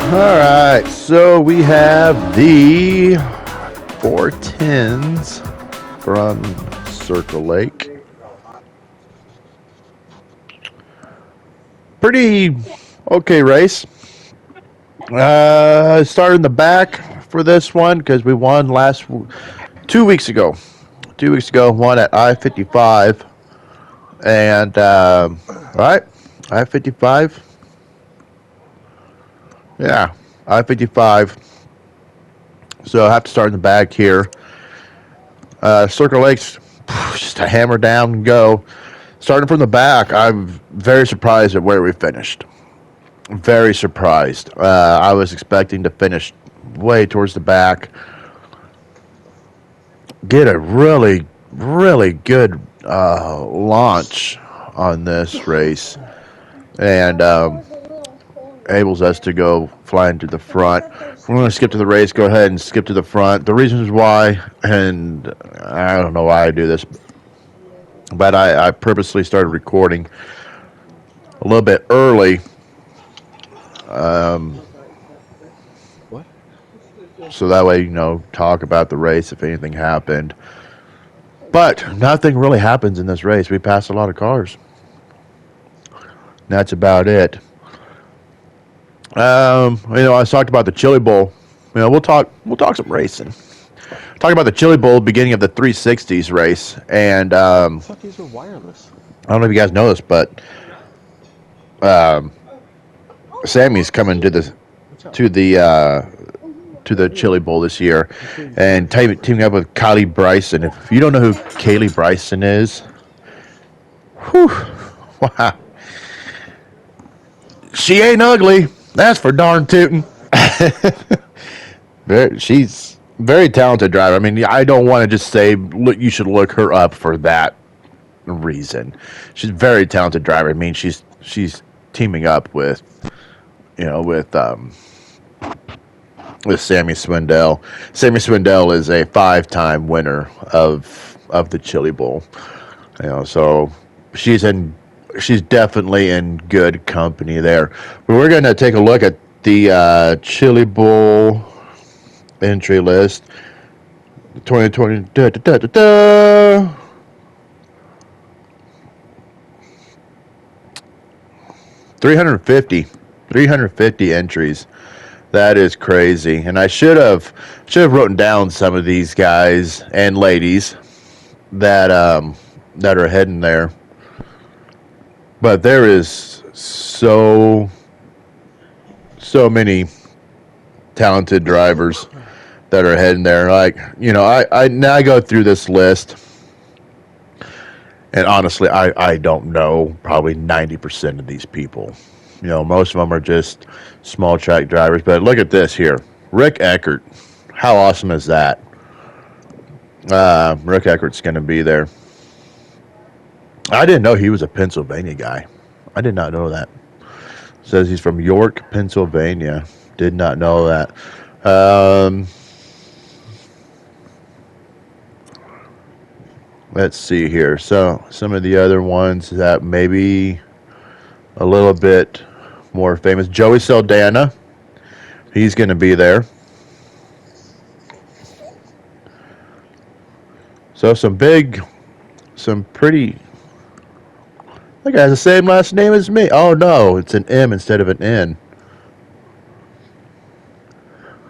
All right, so we have the 410s from Circle Lake. Pretty okay race. Started in the back for this one because we won 2 weeks ago. 2 weeks ago, won at I-55. And, right, I-55. Yeah, I-55. So I have to start in the back here. Circle Lake's just a hammer down and go. Starting from the back, I'm very surprised at where we finished. Very surprised. I was expecting to finish way towards the back. Get a really, really good launch on this race. And enables us to go flying to the front. We're going to skip to the race. Go ahead and skip to the front. The reasons why, and I don't know why I do this, but I purposely started recording a little bit early, so that way, talk about the race if anything happened. But nothing really happens in this race. We pass a lot of cars. That's about it. I talked about the Chili Bowl. We'll talk some racing. Talk about the Chili Bowl, beginning of the 360s race, and I thought these were wireless. I don't know if you guys know this, but Sammy's coming to the Chili Bowl this year, and teaming up with Kylie Bryson. If you don't know who Kaylee Bryson is, whew, wow, she ain't ugly. That's for darn tootin'. She's very talented driver. I mean, I don't want to just say you should look her up for that reason. She's a very talented driver. I mean, she's teaming up with Sammy Swindell. Sammy Swindell is a 5-time winner of the Chili Bowl. So she's definitely in good company there. But we're going to take a look at the Chili Bowl entry list. 2020. 350 entries. That is crazy. And I should have written down some of these guys and ladies that are heading there. But there is so many talented drivers that are heading there. Like, I now go through this list, and honestly, I don't know probably 90% of these people. Most of them are just small track drivers. But look at this here. Rick Eckert. How awesome is that? Rick Eckert's going to be there. I didn't know he was a Pennsylvania guy. I did not know that. Says he's from York, Pennsylvania. Did not know that. Let's see here. So some of the other ones that maybe a little bit more famous. Joey Saldana. He's going to be there. So some pretty... That guy has the same last name as me. Oh, no. It's an M instead of an N.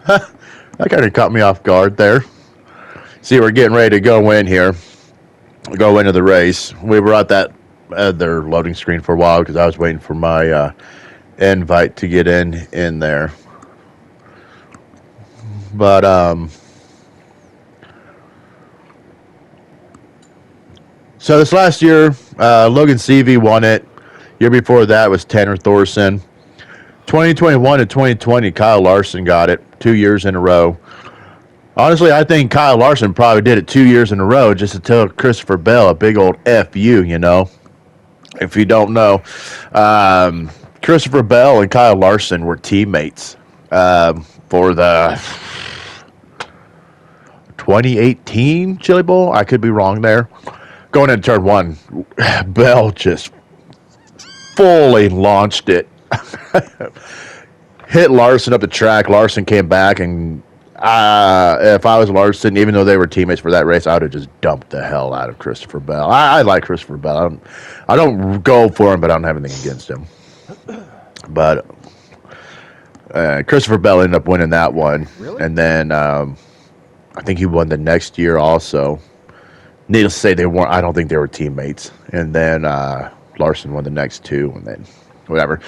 That kind of caught me off guard there. See, we're getting ready to go in here. Go into the race. We were at that other loading screen for a while because I was waiting for my invite to get in there. But, so this last year, Logan Seavey won it. Year before that was Tanner Thorson. 2021 to 2020, Kyle Larson got it 2 years in a row. Honestly, I think Kyle Larson probably did it 2 years in a row just to tell Christopher Bell a big old F you, If you don't know, Christopher Bell and Kyle Larson were teammates for the 2018 Chili Bowl. I could be wrong there. Going into turn one, Bell just fully launched it. hit Larson up the track. Larson came back, and if I was Larson, even though they were teammates for that race, I would have just dumped the hell out of Christopher Bell. I like Christopher Bell. I don't go for him, but I don't have anything against him. But Christopher Bell ended up winning that one, Really? and then I think he won the next year also. Needless to say, they weren't. I don't think they were teammates. And then Larson won the next two, and then whatever.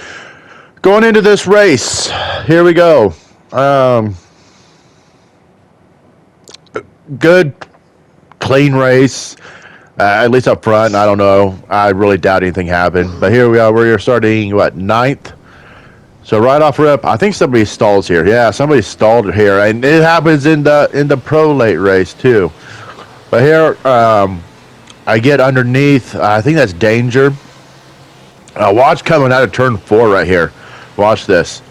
Going into this race, here we go. Good, clean race. At least up front. I don't know. I really doubt anything happened. But here we are. We're starting, what, ninth? So right off rip, I think somebody stalls here. Yeah, somebody stalled here. And it happens in the pro late race, too. But here, I get underneath. I think that's Danger. Watch coming out of turn 4 right here. Watch this.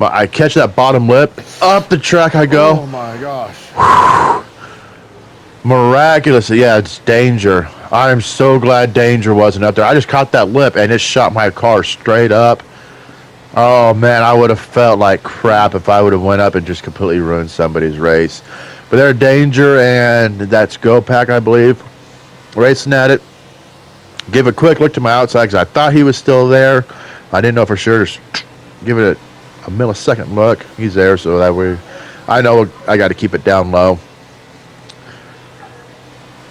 I catch that bottom lip. Up the track I go. Oh my gosh. Miraculously, yeah, it's Danger. I am so glad Danger wasn't up there. I just caught that lip and it shot my car straight up. Oh man, I would have felt like crap if I would have went up and just completely ruined somebody's race. But they're Danger, and that's GoPack, I believe, racing at it. Give a quick look to my outside because I thought he was still there. I didn't know for sure. Just give it a millisecond look. He's there, so that way I know I got to keep it down low.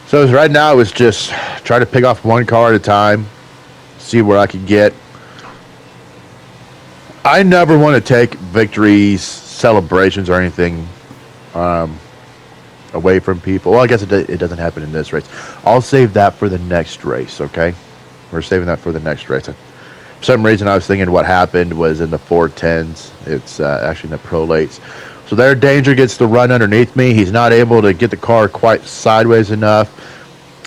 So right now it was just trying to pick off one car at a time, see where I could get. I never want to take victories, celebrations, or anything away from people. Well, I guess it doesn't happen in this race. I'll save that for the next race, okay? We're saving that for the next race. For some reason, I was thinking what happened was in the 410s. It's actually in the pro lates. So there, Danger gets the run underneath me. He's not able to get the car quite sideways enough.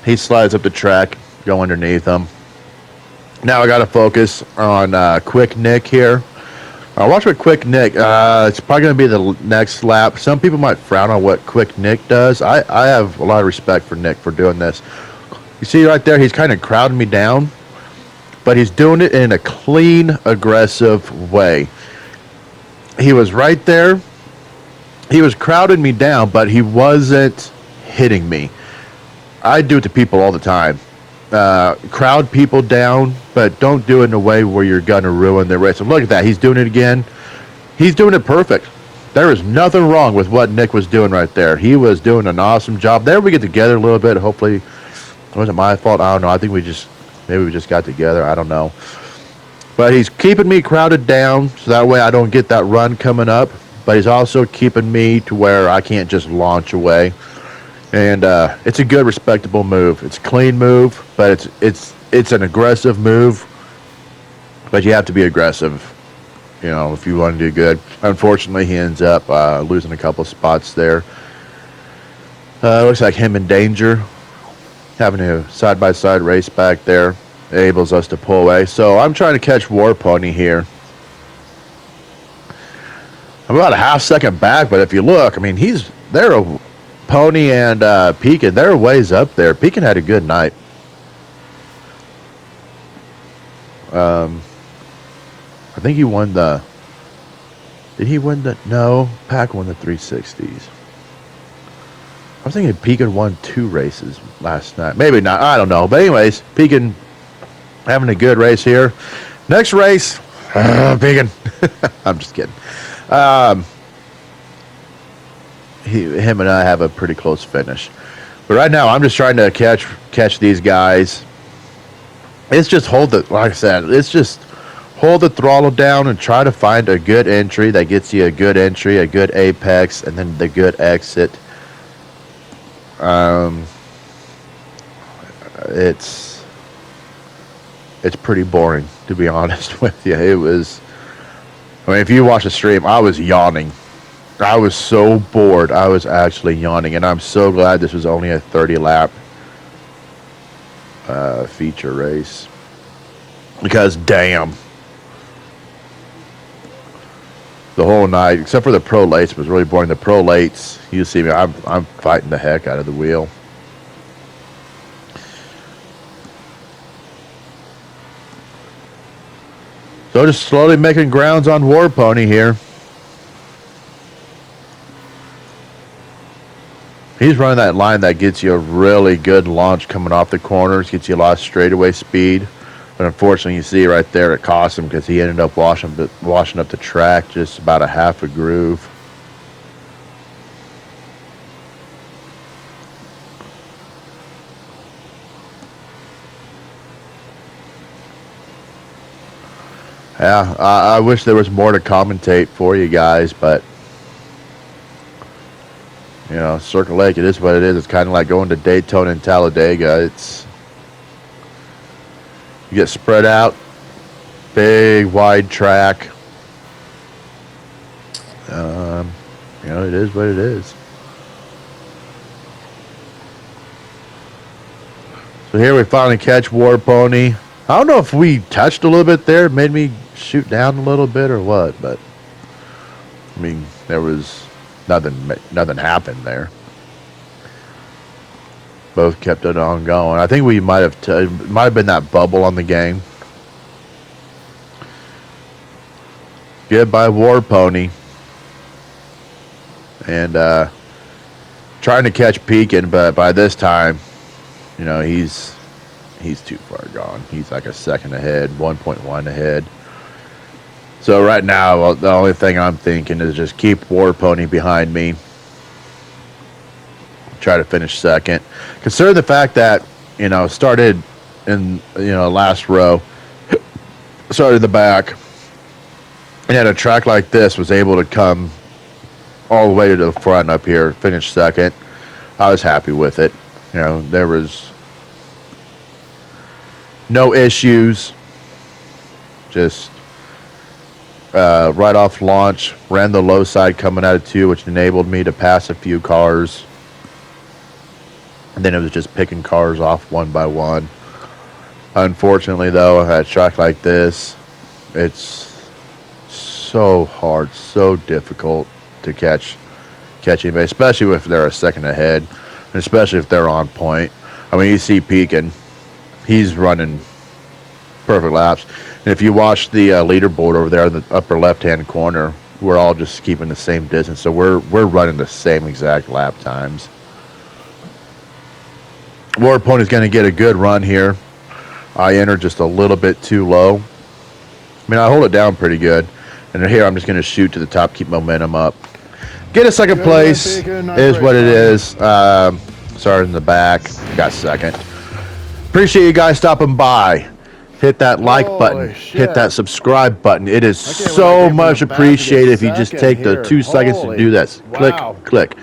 He slides up the track, go underneath him. Now I got to focus on Quick Nick here. Watch what Quick Nick, it's probably going to be the next lap. Some people might frown on what Quick Nick does. I have a lot of respect for Nick for doing this. You see right there, he's kind of crowding me down, but he's doing it in a clean, aggressive way. He was right there. He was crowding me down, but he wasn't hitting me. I do it to people all the time. Crowd people down, but don't do it in a way where you're going to ruin their race. And look at that. He's doing it again. He's doing it perfect. There is nothing wrong with what Nick was doing right there. He was doing an awesome job. There we get together a little bit. Hopefully it wasn't my fault. I don't know. I think maybe we just got together. I don't know. But he's keeping me crowded down so that way I don't get that run coming up. But he's also keeping me to where I can't just launch away. And it's a good, respectable move. It's a clean move, but it's an aggressive move. But you have to be aggressive, if you want to do good. Unfortunately, he ends up losing a couple spots there. Looks like him in Danger, having a side-by-side race back there, enables us to pull away. So I'm trying to catch War Pony here. I'm about a half second back, but if you look, I mean, they're Pony and Pekin, they're ways up there. Pekin had a good night. I think he won the... Did he win the... No, Pack won the 360s. I was thinking Pekin won 2 races last night. Maybe not. I don't know. But anyways, Pekin having a good race here. Next race, Pekin. I'm just kidding. Him and I have a pretty close finish. But right now, I'm just trying to catch these guys. It's just like I said, it's just hold the throttle down and try to find a good entry that gets you a good entry, a good apex, and then the good exit. It's pretty boring, to be honest with you. If you watch the stream, I was yawning. I was so bored. I was actually yawning, and I'm so glad this was only a 30-lap feature race. Because, damn. The whole night, except for the pro lates, was really boring. The pro lates, you see me, I'm fighting the heck out of the wheel. So just slowly making grounds on War Pony here. He's running that line that gets you a really good launch coming off the corners, gets you a lot of straightaway speed. But unfortunately, you see right there, it cost him because he ended up washing up the track just about a half a groove. Yeah, I wish there was more to commentate for you guys, but you know, Circle Lake, it is what it is. It's kind of like going to Daytona and Talladega. You get spread out, big wide track. You know, it is what it is. So here we finally catch War Pony. I don't know if we touched a little bit there, made me shoot down a little bit or what, but I mean, there was nothing happened there. Both kept it on going. I think we might have been that bubble on the game. Good by War Pony. And trying to catch Pekin, but by this time, you know, he's too far gone. He's like a second ahead, 1.1 ahead. So right now, the only thing I'm thinking is just keep War Pony behind me. Try to finish second. Consider the fact that, you know, started in, you know, last row, started in the back, and at a track like this was able to come all the way to the front up here, finish second. I was happy with it. You know, there was no issues. Just right off launch, ran the low side coming out of 2, which enabled me to pass a few cars. And then it was just picking cars off one by one. Unfortunately, though, at a track like this, it's so hard, so difficult to catch anybody, especially if they're a second ahead, and especially if they're on point. I mean, you see Pekin, he's running perfect laps. And if you watch the leaderboard over there in the upper left-hand corner, we're all just keeping the same distance. So we're running the same exact lap times. War Pony's going to get a good run here. I entered just a little bit too low. I mean, I hold it down pretty good. And here I'm just going to shoot to the top, keep momentum up. Get a second place is what it is. Started in the back, got second. Appreciate you guys stopping by. Hit that like button. Hit that subscribe button. It is so much appreciated if you just take the 2 seconds to do this. Click.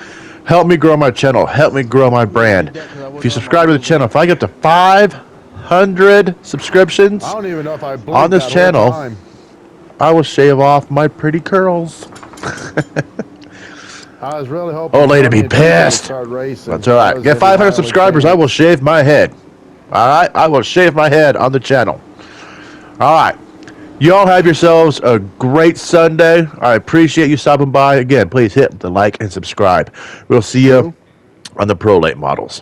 Help me grow my channel. Help me grow my brand. If you subscribe to the channel, if I get to 500 subscriptions on this channel, I will shave off my pretty curls. I was really hoping. Old lady be pissed. That's all right. Get 500 subscribers, I will shave my head. All right, I will shave my head on the channel. All right, you all have yourselves a great Sunday. I appreciate you stopping by. Again, please hit the like and subscribe. We'll see you on the Pro Late models.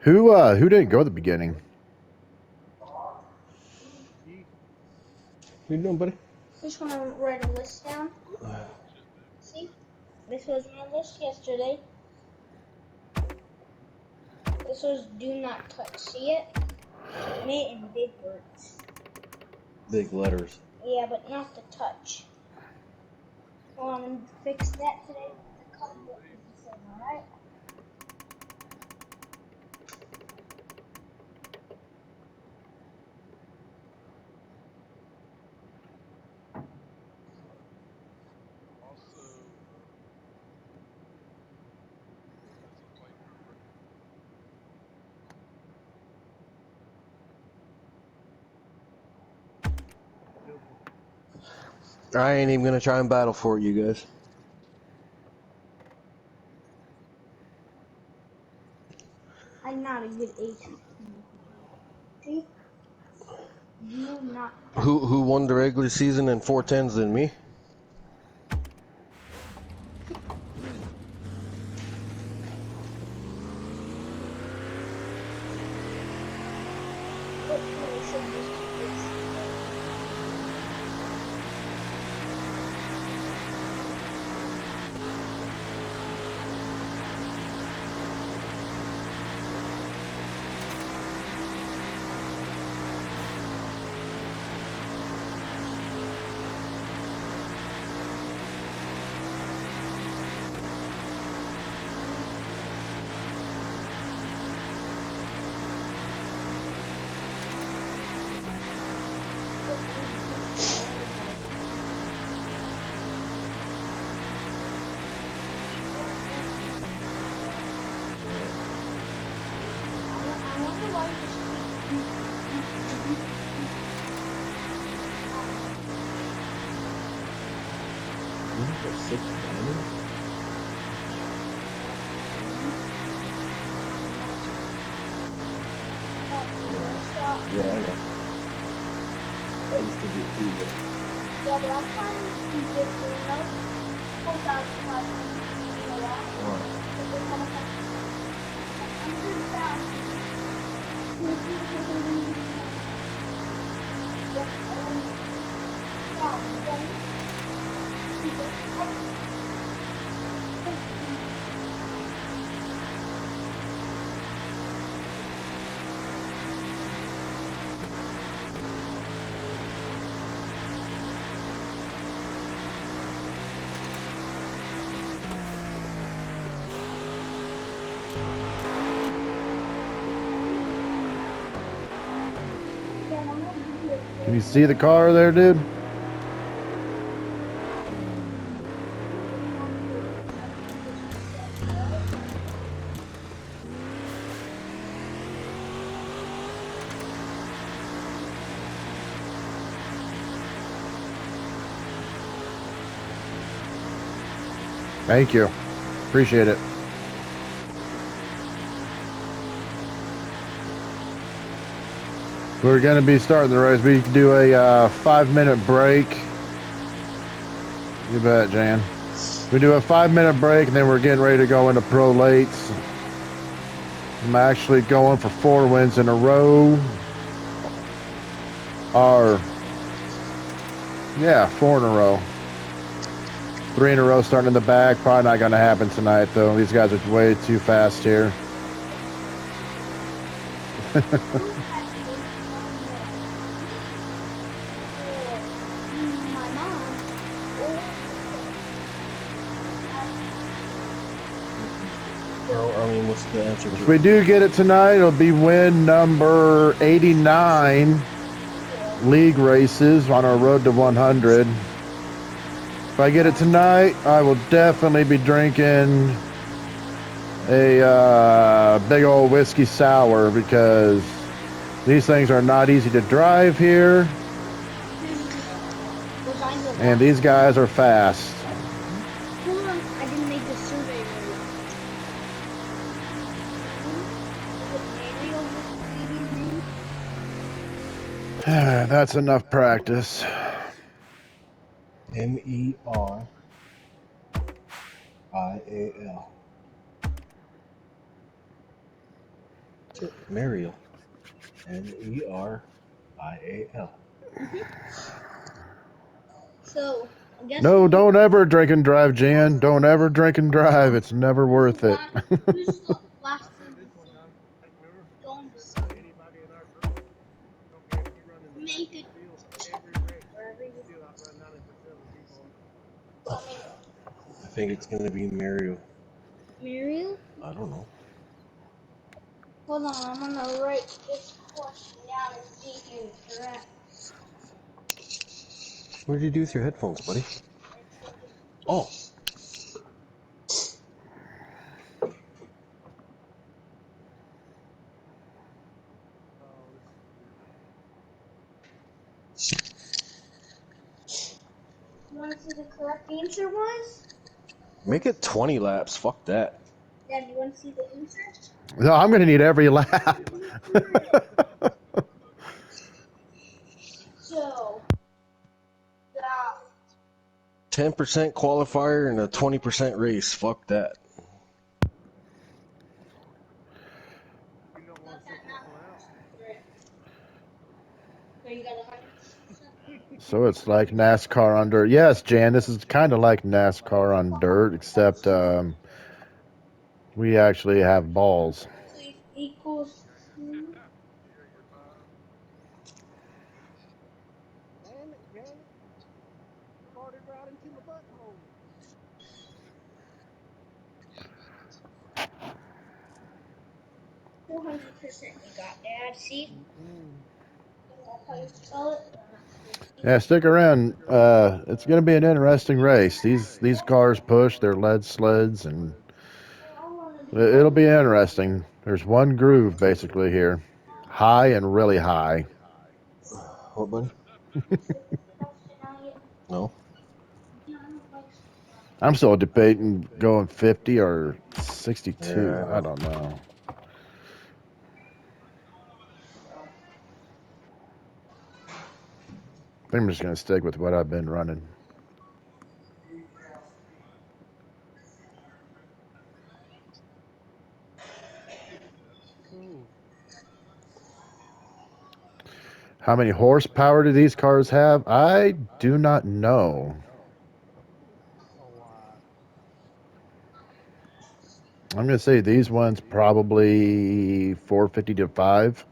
Who didn't go at the beginning? What you doing, buddy? Just want to write a list down. See? This was my list yesterday. This was do not touch. See it? Made in big words. Big letters. Yeah, but not the touch. So I'm going to fix that today. The color is the same, alright? I ain't even gonna try and battle for it, you guys. I'm not a good ace. See? You're not. Who won the regular season in 410s than me? What you should just keep this. I wonder why For 6 diamonds? Yeah, I know. I used to do too, but Yeah, but I'm trying to get enough 4,500. You know why? why? Because they're kind of like 100,000. Can you see the car there, dude? Thank you. Appreciate it. We're going to be starting the race. We can do a 5-minute break. You bet, Jan. We do a 5-minute break, and then we're getting ready to go into pro lates. I'm actually going for 4 wins in a row. Yeah, 4 in a row. 3 in a row starting in the back. Probably not going to happen tonight, though. These guys are way too fast here. What's the answer to If we do get it tonight, it'll be win number 89 league races on our road to 100. If I get it tonight, I will definitely be drinking a big old whiskey sour because these things are not easy to drive here, and these guys are fast. Hold on, I didn't make the survey right. That's enough practice. Merial. Mariel? Merial. So, I guess No, don't ever drink and drive, Jan. Don't ever drink and drive. It's never worth it. who's the last one going to see? Make it wherever you want me. I think it's gonna be Mariel. Muriel? I don't know. Hold on, I'm gonna write this question down and see if you're correct. What did you do with your headphones, buddy? Oh, You wanna see the correct answer was? make it 20 laps. Fuck that. Dad, you want to see the answer? No, I'm going to need every lap. So, the 10% qualifier and a 20% race. Fuck that. so you got 100%. So it's like NASCAR on dirt. Yes, Jan, this is kind of like NASCAR on dirt, except we actually have balls. So equals 2. Damn it, Janet. Farted right into my butthole. 200% you got, Dad. See? Mm-mm. That's how you spell it. Yeah, stick around. It's going to be an interesting race. These cars push their lead sleds, and it'll be interesting. There's one groove basically here, high and really high. What, buddy? No. I'm still debating going 50 or 62. Yeah, I I know. don't know. I think I'm just going to stick with what I've been running. Cool. How many horsepower do these cars have? I do not know. A lot. I'm going to say these ones probably 450 to 5.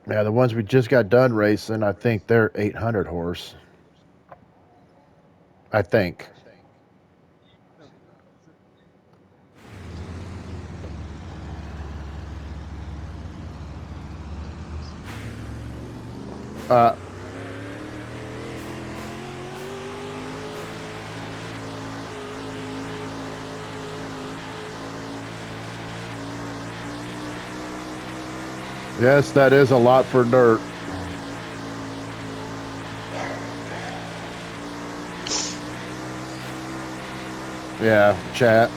Yeah, the ones we just got done racing, I think they're 800 horse. I think. Uh, yes, that is a lot for dirt. Yeah, chat.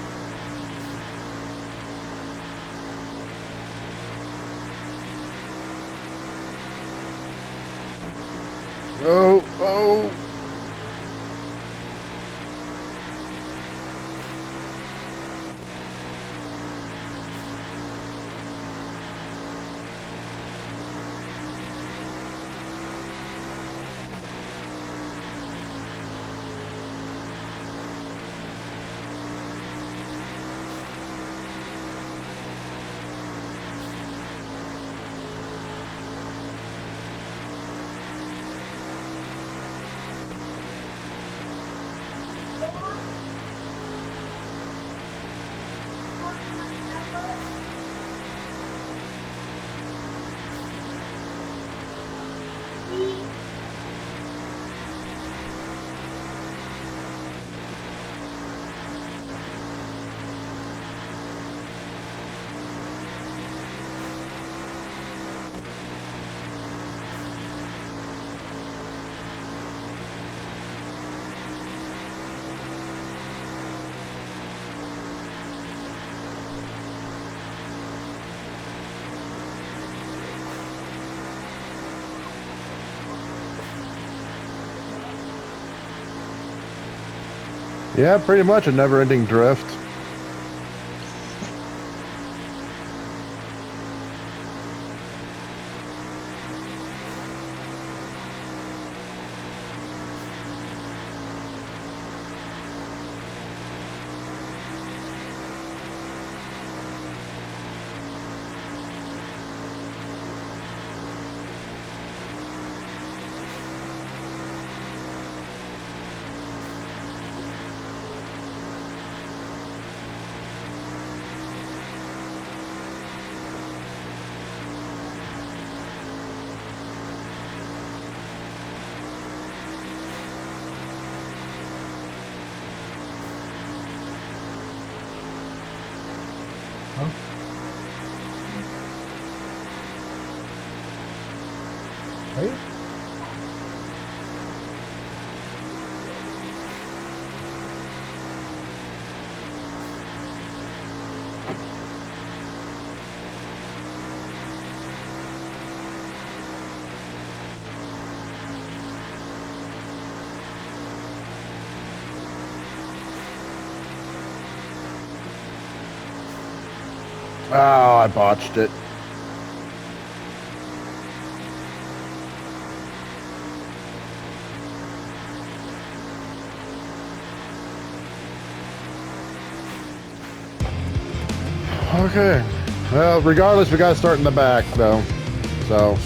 Oh, oh. Yeah, pretty much a never-ending drift. Oh, I botched it. Okay. Well, regardless, we got to start in the back, though. So.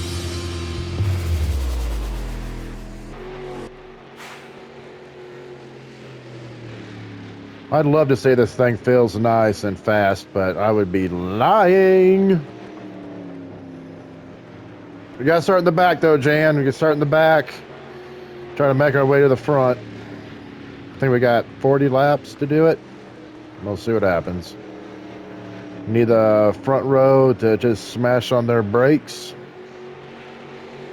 I'd love to say this thing feels nice and fast, but I would be lying. We got to start in the back, though, Jan. We can start in the back. Trying to make our way to the front. I think we got 40 laps to do it. We'll see what happens. Need the front row to just smash on their brakes.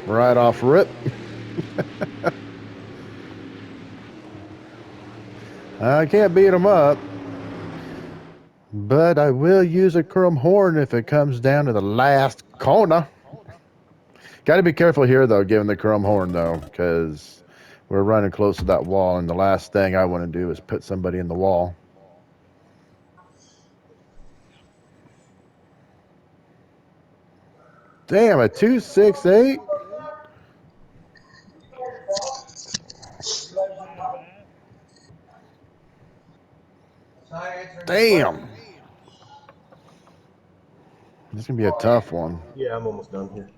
Right off rip. I can't beat them up. But I will use a chrome horn if it comes down to the last corner. Got to be careful here, though, giving the chrome horn, though, because we're running close to that wall, and the last thing I want to do is put somebody in the wall. Damn, a 268? Damn. This is going to be a tough one. Yeah, I'm almost done here.